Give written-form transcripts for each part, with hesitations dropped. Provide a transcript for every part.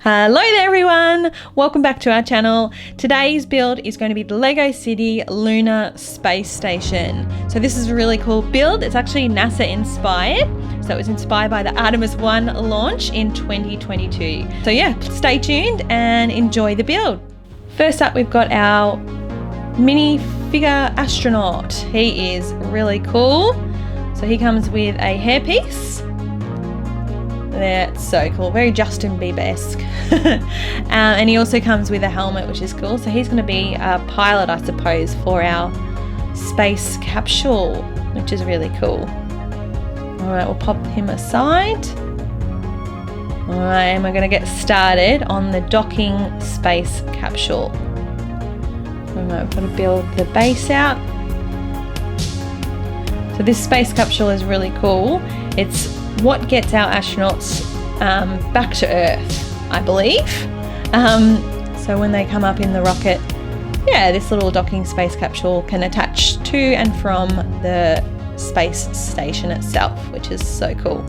Hello there everyone, welcome back to our channel. Today's build is going to be the LEGO City Lunar Space Station. So this is a really cool build. It's actually NASA inspired. So it was inspired by the Artemis 1 launch in 2022. So yeah, stay tuned and enjoy the build. First up, we've got our mini figure astronaut. He is really cool. So he comes with a hairpiece. That's so cool, very Justin Bieber-esque. And he also comes with a helmet, which is cool. So he's going to be a pilot, I suppose, for our space capsule, which is really cool. All right, we'll pop him aside. All right, and we're going to get started on the docking space capsule. All right, we've got to build the base out. So this space capsule is really cool. It's what gets our astronauts back to Earth, I believe. So when they come up in the rocket, yeah, this little docking space capsule can attach to and from the space station itself, which is so cool.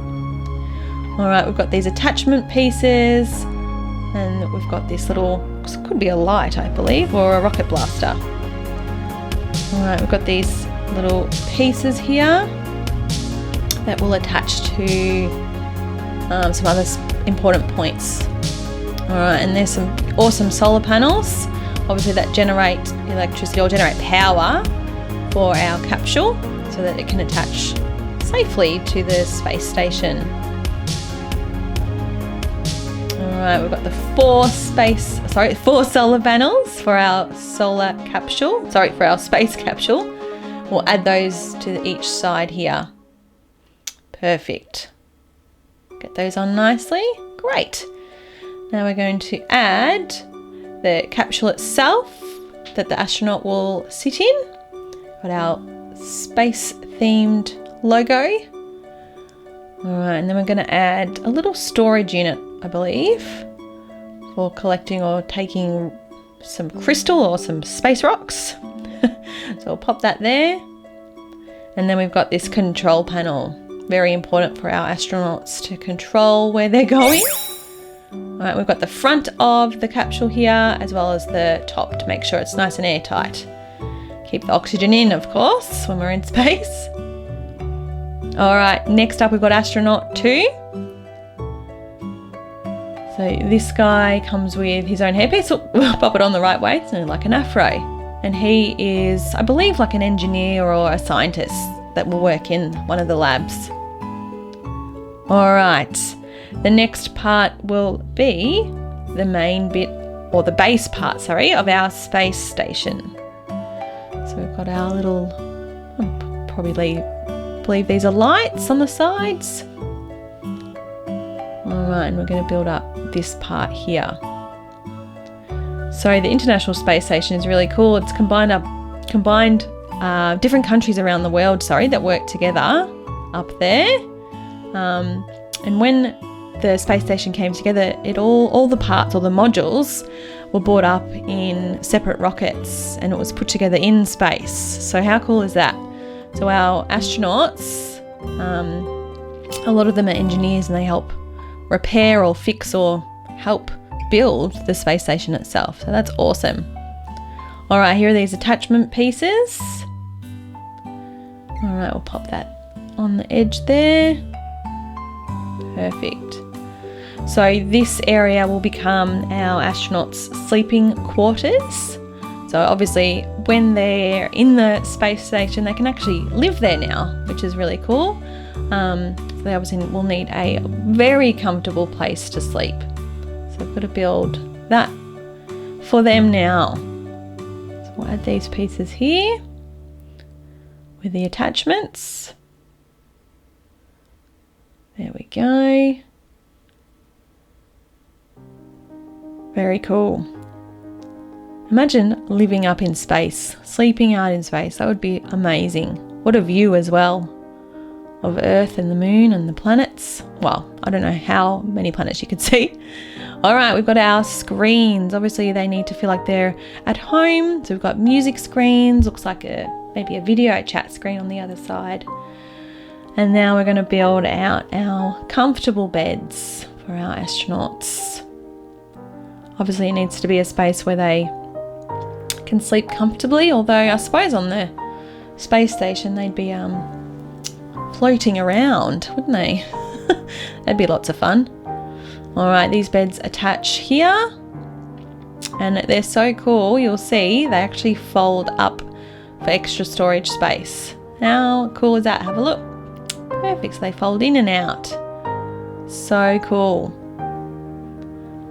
All right, we've got these attachment pieces, and we've got this little, could be a light, I believe, or a rocket blaster. All right, we've got these little pieces here that will attach to some other important points. All right, and there's some awesome solar panels, obviously, that generate electricity or generate power for our capsule so that it can attach safely to the space station. All right, we've got the four solar panels for our for our space capsule. We'll add those to each side here. Perfect. Get those on nicely. Great. Now we're going to add the capsule itself that the astronaut will sit in. Got our space themed logo. All right, and then we're going to add a little storage unit, I believe, for collecting or taking some crystal or some space rocks. So we'll pop that there. And then we've got this control panel. Very important for our astronauts to control where they're going. All right, we've got the front of the capsule here as well as the top to make sure it's nice and airtight. Keep the oxygen in, of course, when we're in space. All right, next up we've got astronaut 2. So this guy comes with his own hairpiece. Oh, we'll pop it on the right way, so like an afro. And he is, I believe, like an engineer or a scientist that will work in one of the labs. All right, the next part will be the main bit, or the base part, of our space station. So we've got our little, believe these are lights on the sides. All right, and we're going to build up this part here. So the International Space Station is really cool. It's combined different countries around the world, that work together up there. And when the space station came together, all the parts or the modules were brought up in separate rockets and it was put together in space. So how cool is that? So our astronauts, a lot of them are engineers and they help repair or fix or help build the space station itself. So that's awesome. All right, here are these attachment pieces. All right, we'll pop that on the edge there. Perfect. So this area will become our astronauts' sleeping quarters. So obviously when they're in the space station, they can actually live there now, which is really cool. So they obviously will need a very comfortable place to sleep. So I've got to build that for them now. So we'll add these pieces here with the attachments. There we go. Very cool. Imagine living up in space, sleeping out in space. That would be amazing. What a view as well of Earth and the moon and the planets. Well, I don't know how many planets you could see. All right, we've got our screens. Obviously, they need to feel like they're at home. So we've got music screens, looks like maybe a video chat screen on the other side. And now we're going to build out our comfortable beds for our astronauts. Obviously it needs to be a space where they can sleep comfortably, although I suppose on the space station they'd be floating around, wouldn't they? That'd be lots of fun. Alright, these beds attach here, and they're so cool. You'll see they actually fold up for extra storage space. How cool is that? Have a look. Perfect, so they fold in and out. So cool.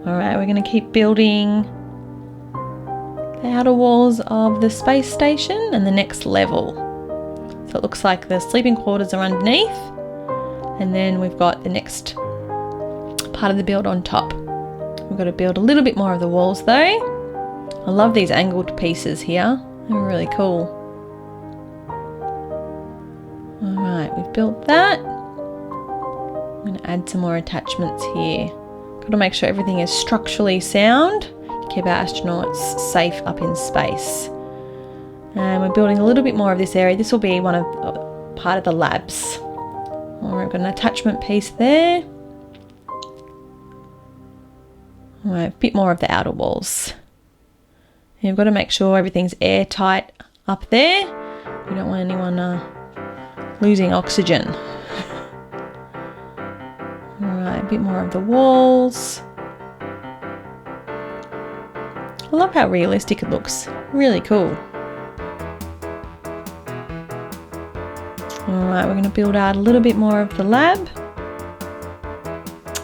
Alright, we're going to keep building the outer walls of the space station and the next level. So it looks like the sleeping quarters are underneath, and then we've got the next part of the build on top. We've got to build a little bit more of the walls though. I love these angled pieces here. They're really cool. Alright, we've built that. I'm going to add some more attachments here. Got to make sure everything is structurally sound to keep our astronauts safe up in space. And we're building a little bit more of this area. This will be part of the labs. Alright, we've got an attachment piece there. Alright, a bit more of the outer walls. And you've got to make sure everything's airtight up there. We don't want anyone losing oxygen. Alright, a bit more of the walls. I love how realistic it looks. Really cool. Alright, we're going to build out a little bit more of the lab.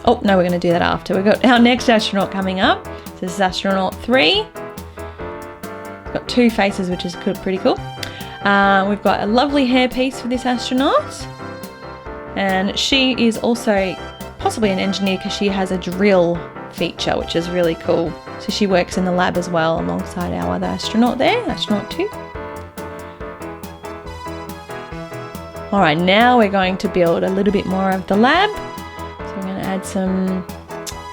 Oh, no, we're going to do that after. We've got our next astronaut coming up. So this is astronaut 3. It's got 2 faces, which is pretty cool. We've got a lovely hairpiece for this astronaut. And she is also possibly an engineer because she has a drill feature, which is really cool. So she works in the lab as well alongside our other astronaut there, astronaut 2. Alright, now we're going to build a little bit more of the lab. So we're going to add some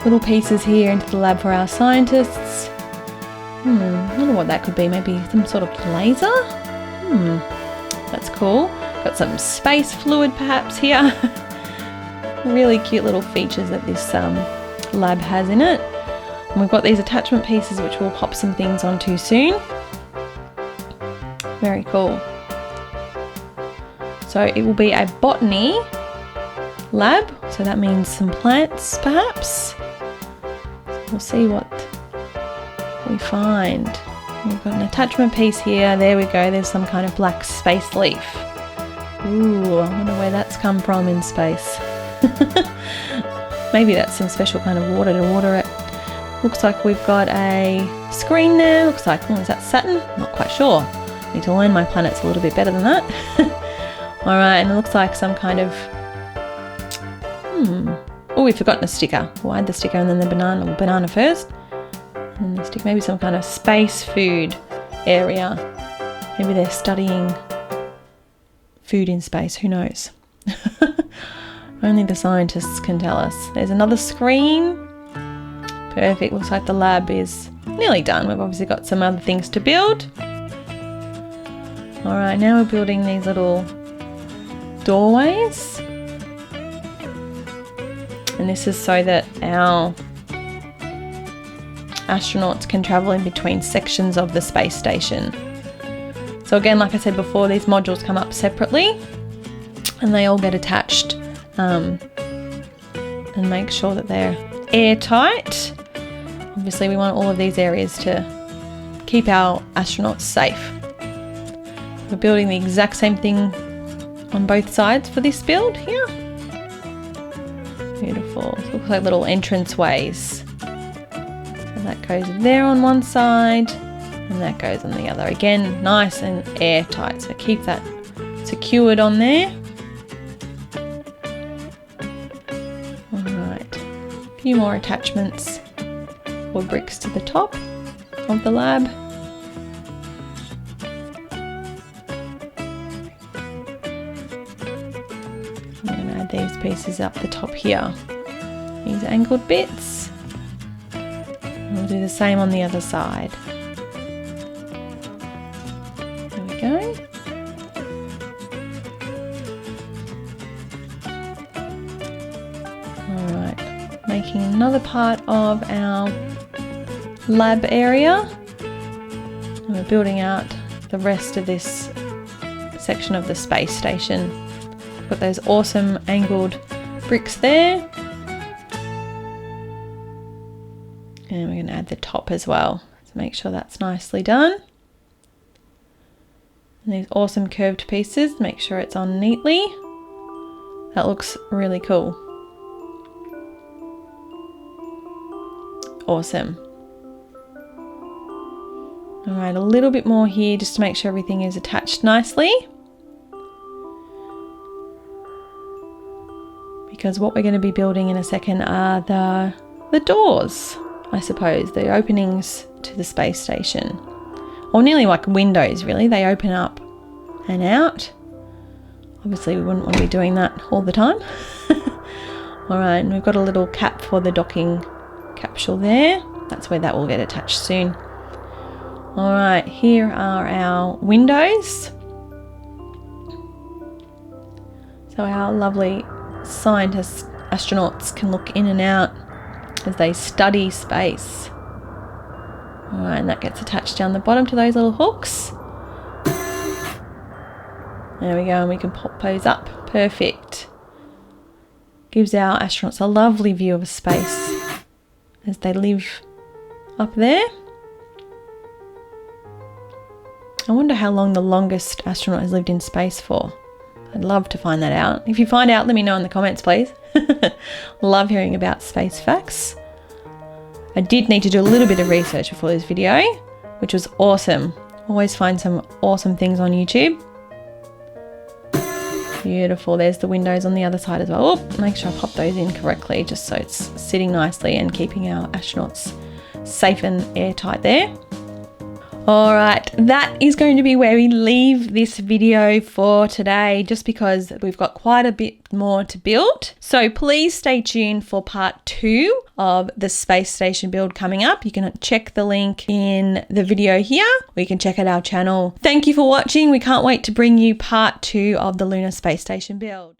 little pieces here into the lab for our scientists. I don't know what that could be, maybe some sort of laser? That's cool. Got some space fluid perhaps here. Really cute little features that this lab has in it. And we've got these attachment pieces which we'll pop some things onto soon. Very cool. So it will be a botany lab, so that means some plants perhaps. We'll see what we find. We've got an attachment piece here. There we go. There's some kind of black space leaf. Ooh, I wonder where that's come from in space. Maybe that's some special kind of water to water it. Looks like we've got a screen there. Looks like, is that Saturn? Not quite sure. Need to learn my planets a little bit better than that. Alright, and it looks like some kind of... Oh, we've forgotten a sticker. We'll add the sticker and then the banana first. And the sticker, maybe some kind of space food area. Maybe they're studying food in space, who knows? Only the scientists can tell us. There's another screen. Perfect, looks like the lab is nearly done. We've obviously got some other things to build. Alright, now we're building these little doorways, and this is so that our astronauts can travel in between sections of the space station. So again, like I said before, these modules come up separately and they all get attached and make sure that they're airtight. Obviously we want all of these areas to keep our astronauts safe. We're building the exact same thing on both sides for this build here. Beautiful. It looks like little entrance ways. So that goes there on one side and that goes on the other. Again, nice and airtight, so keep that secured on there. Alright, a few more attachments or bricks to the top of the lab. These pieces up the top here, these angled bits. And we'll do the same on the other side. There we go. Alright, making another part of our lab area. And we're building out the rest of this section of the space station. Got those awesome angled bricks there. And we're going to add the top as well to make sure that's nicely done. And these awesome curved pieces, make sure it's on neatly. That looks really cool. Awesome. All right, a little bit more here just to make sure everything is attached nicely. Because what we're going to be building in a second are the doors, I suppose, the openings to the space station. Or nearly like windows, really. They open up and out. Obviously, we wouldn't want to be doing that all the time. All right, and we've got a little cap for the docking capsule there. That's where that will get attached soon. All right, here are our windows. So our lovely scientists, astronauts can look in and out as they study space. All right, and that gets attached down the bottom to those little hooks. There we go, and we can pop those up. Perfect. Gives our astronauts a lovely view of space as they live up there. I wonder how long the longest astronaut has lived in space for. I'd love to find that out. If you find out, let me know in the comments, please. Love hearing about space facts. I did need to do a little bit of research before this video, which was awesome. Always find some awesome things on YouTube. Beautiful. There's the windows on the other side as well. Oh, make sure I pop those in correctly just so it's sitting nicely and keeping our astronauts safe and airtight there. All right, that is going to be where we leave this video for today, just because we've got quite a bit more to build. So please stay tuned for part 2 of the space station build coming up. You can check the link in the video here, or you can check out our channel. Thank you for watching. We can't wait to bring you part 2 of the Lunar Space Station build.